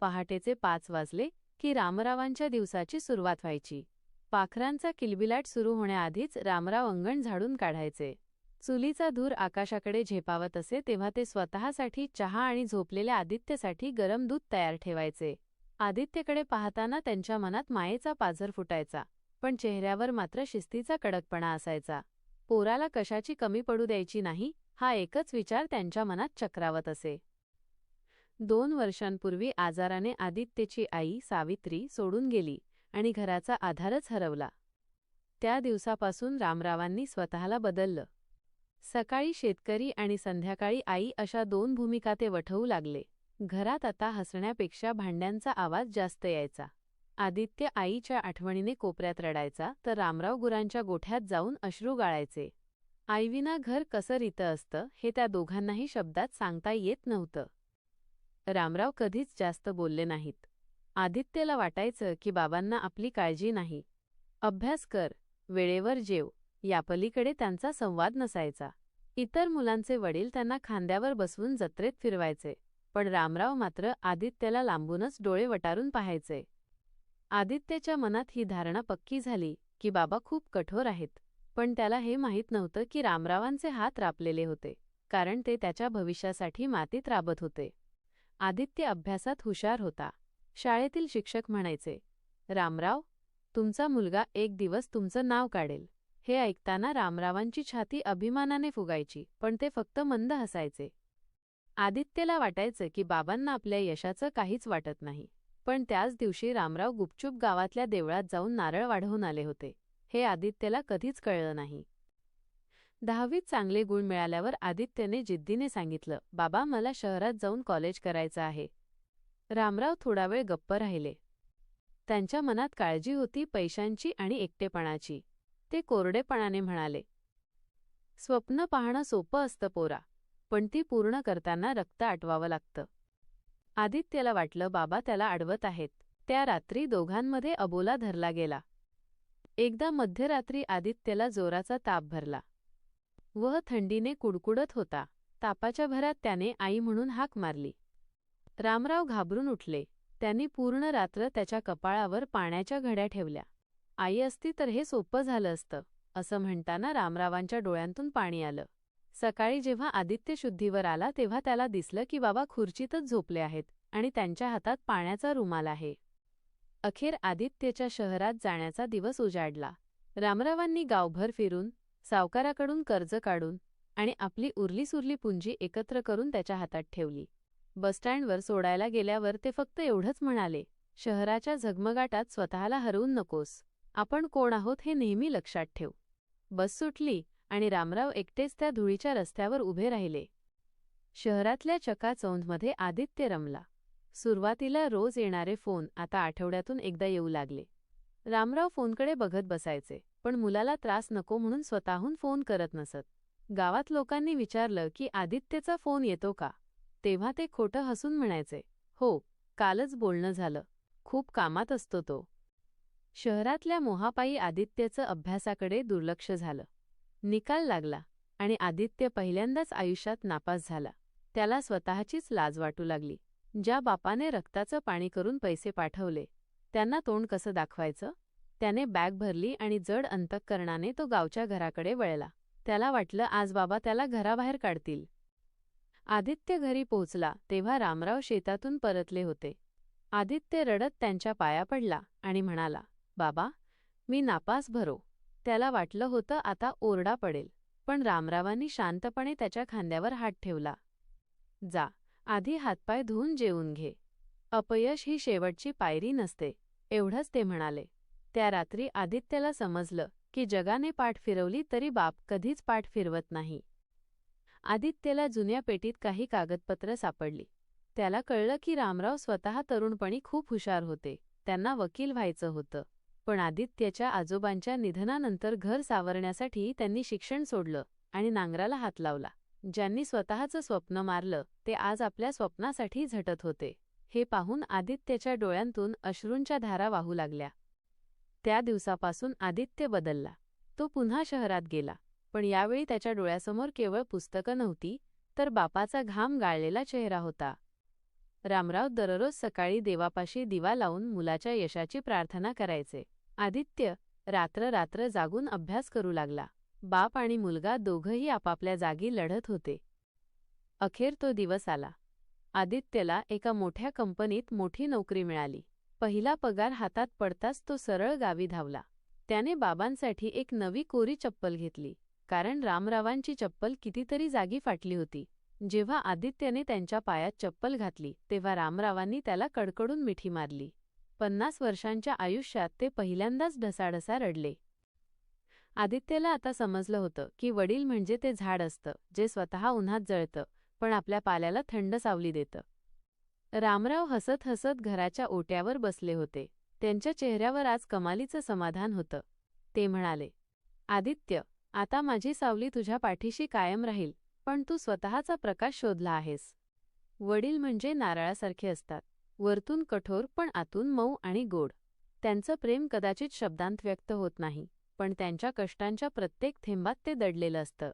पहाटेचे 5 वाजले की रामरावांच्या दिवसाची सुरुवात व्हायची. पाखरांचा किलबिलाट सुरू होण्याआधीच रामराव अंगण झाडून काढायचे. चुलीचा धूर आकाशाकडे झेपावत असे तेव्हा ते स्वतःसाठी चहा आणि झोपलेल्या आदित्यसाठी गरम दूध तयार ठेवायचे. आदित्यकडे पाहताना त्यांच्या मनात मायेचा पाझर फुटायचा, पण चेहऱ्यावर मात्र शिस्तीचा कडकपणा असायचा. पोराला कशाची कमी पडू द्यायची नाही, हा एकच विचार त्यांच्या मनात चक्रावत असे. 2 वर्षांपूर्वी आजाराने आदित्यची आई सावित्री सोडून गेली आणि घराचा आधारच हरवला. त्या दिवसापासून रामरावांनी स्वतःला बदललं. सकाळी शेतकरी आणि संध्याकाळी आई अशा 2 भूमिका ते वठवू लागले. घरात आता हसण्यापेक्षा भांड्यांचा आवाज जास्त यायचा. आदित्य आईच्या आठवणीने कोपऱ्यात रडायचा, तर रामराव गुरांच्या गोठ्यात जाऊन अश्रू गाळायचे. आईविना घर कसं रितं असतं हे त्या दोघांनाही शब्दात सांगता येत नव्हतं. रामराव कधीच जास्त बोलले नाहीत. आदित्यला वाटायचं की बाबांना आपली काळजी नाही. अभ्यास कर, वेळेवर जेव, यापलीकडे त्यांचा संवाद नसायचा. इतर मुलांचे वडील त्यांना खांद्यावर बसवून जत्रेत फिरवायचे, पण रामराव मात्र आदित्यला लांबूनच डोळे वटारून पाहायचे. आदित्यच्या मनात ही धारणा पक्की झाली की बाबा खूप कठोर आहेत, पण त्याला हे माहीत नव्हतं की रामरावांचे हात रापलेले होते, कारण ते त्याच्या भविष्यासाठी मातीत राबत होते. आदित्य अभ्यासात हुशार होता. शाळेतील शिक्षक म्हणायचे, रामराव, तुमचा मुलगा एक दिवस तुमचं नाव काढेल. हे ऐकताना रामरावांची छाती अभिमानाने फुगायची, पण ते फक्त मंद हसायचे. आदित्यला वाटायचं की बाबांना आपल्या यशाचं काहीच वाटत नाही. पण त्याच दिवशी रामराव गुपचूप गावातल्या देवळात जाऊन नारळ वाढवून आले होते. हे आदित्यला कधीच कळलं नाही. 10वीत चांगले गुण मिळाल्यावर आदित्यने जिद्दीने सांगितलं, बाबा, मला शहरात जाऊन कॉलेज करायचं आहे. रामराव थोडा वेळ गप्प राहिले. त्यांच्या मनात काळजी होती, पैशांची आणि एकटेपणाची. ते कोरडेपणाने म्हणाले, स्वप्न पाहणं सोपं असतं पोरा, पण ती पूर्ण करताना रक्त आटवावं लागतं. आदित्यला वाटलं बाबा त्याला अडवत आहेत. त्या रात्री दोघांमध्ये अबोला धरला गेला. एकदा मध्यरात्री आदित्यला जोराचा ताप भरला व थंडीने कुडकुडत होता. तापाच्या भरात त्याने आई म्हणून हाक मारली. रामराव घाबरून उठले. त्यांनी पूर्ण रात्र त्याच्या कपाळावर पाण्याच्या घड्या ठेवल्या. आई असती तर हे सोपं झालं असतं, असं म्हणताना रामरावांच्या डोळ्यांतून पाणी आलं. सकाळी जेव्हा आदित्य शुद्धीवर आला तेव्हा त्याला दिसलं की बाबा खुर्चीतच झोपले आहेत आणि त्यांच्या हातात पाण्याचा रुमाल आहे. अखेर आदित्यच्या शहरात जाण्याचा दिवस उजाडला. रामरावांनी गावभर फिरून, सावकाराकडून कर्ज काढून आणि आपली उरलीसुरली पुंजी एकत्र करून त्याच्या हातात ठेवली. बसस्टँडवर सोडायला गेल्यावर ते फक्त एवढंच म्हणाले, शहराच्या झगमगाटात स्वतःला हरवून नकोस. आपण कोण आहोत हे नेहमी लक्षात ठेव. बस सुटली आणि रामराव एकटेच त्या धुळीच्या रस्त्यावर उभे राहिले. शहरातल्या चकाचौंधमध्ये आदित्य रमला. सुरुवातीला रोज येणारे फोन आता आठवड्यातून एकदा येऊ लागले. रामराव फोनकडे बघत बसायचे, पण मुलाला त्रास नको म्हणून स्वतःहून फोन करत नसत. गावात लोकांनी विचारलं की आदित्यचा फोन येतो का, तेव्हा ते खोटं हसून म्हणायचे, हो, कालच बोलणं झालं, खूप कामात असतो तो. शहरातल्या मोहापायी आदित्यचं अभ्यासाकडे दुर्लक्ष झालं. निकाल लागला आणि आदित्य पहिल्यांदाच आयुष्यात नापास झाला. त्याला स्वतःचीच लाज वाटू लागली. ज्या बापाने रक्ताचं पाणी करून पैसे पाठवले, त्यांना तोंड कसं दाखवायचं? त्याने बॅग भरली आणि जड अंतःकरणाने तो गावच्या घराकडे वळला. त्याला वाटलं आज बाबा त्याला घराबाहेर काढतील. आदित्य घरी पोहोचला तेव्हा रामराव शेतातून परतले होते. आदित्य रडत त्यांच्या पाया पडला आणि म्हणाला, बाबा, मी नापास भरो. त्याला वाटलं होतं आता ओरडा पडेल, पण रामरावांनी शांतपणे त्याच्या खांद्यावर हात ठेवला. जा, आधी हातपाय धुवून जेवून घे. अपयश ही शेवटची पायरी नसते, एवढंच ते म्हणाले. त्या रात्री आदित्यला समजलं की जगाने पाठ फिरवली तरी बाप कधीच पाठ फिरवत नाही. आदित्यला जुन्या पेटीत काही कागदपत्र सापडली. त्याला कळलं की रामराव स्वतः तरुणपणी खूप हुशार होते. त्यांना वकील व्हायचं होतं. पण आदित्यच्या आजोबांच्या निधनानंतर घर सावरण्यासाठी त्यांनी शिक्षण सोडलं आणि नांगराला हात लावला. ज्यांनी स्वतःचं स्वप्न मारलं ते आज आपल्या स्वप्नासाठी झटत होते. हे पाहून आदित्यच्या डोळ्यांतून अश्रूंच्या धारा वाहू लागल्या. त्या दिवसापासून आदित्य बदलला. तो पुन्हा शहरात गेला, पण यावेळी त्याच्या डोळ्यासमोर केवळ पुस्तकं नव्हती, तर बापाचा घाम गाळलेला चेहरा होता. रामराव दररोज सकाळी देवापाशी दिवा लावून मुलाच्या यशाची प्रार्थना करायचे. आदित्य रात्र जागून अभ्यास करू लागला. बाप आणि मुलगा दोघंही आपापल्या जागी लढत होते. अखेर तो दिवस आला. आदित्यला एका मोठ्या कंपनीत मोठी नोकरी मिळाली. पहिला पगार हातात पडताच तो सरळ गावी धावला. त्याने बाबांसाठी एक नवी कोरी चप्पल घेतली, कारण रामरावांची चप्पल कितीतरी जागी फाटली होती. जेव्हा आदित्यने त्यांच्या पायात चप्पल घातली तेव्हा रामरावांनी त्याला कडकडून मिठी मारली. 50 वर्षांच्या आयुष्यात ते पहिल्यांदाच ढसाढसा रडले. आदित्यला आता समजलं होतं की वडील म्हणजे ते झाड असतं जे स्वतः उन्हात जळतं पण आपल्या पाल्याला थंड सावली देतं. रामराव हसत हसत घराच्या ओट्यावर बसले होते. त्यांच्या चेहऱ्यावर आज कमालीचं समाधान होतं. ते म्हणाले, आदित्य, आता माझी सावली तुझ्या पाठीशी कायम राहील, पण तू स्वतःचा प्रकाश शोधला आहेस. वडील म्हणजे नारळासारखे असतात, वरतून कठोर पण आतून मऊ आणि गोड. त्यांचं प्रेम कदाचित शब्दांत व्यक्त होत नाही, पण त्यांच्या कष्टांच्या प्रत्येक थेंबात ते दडलेलं असतं.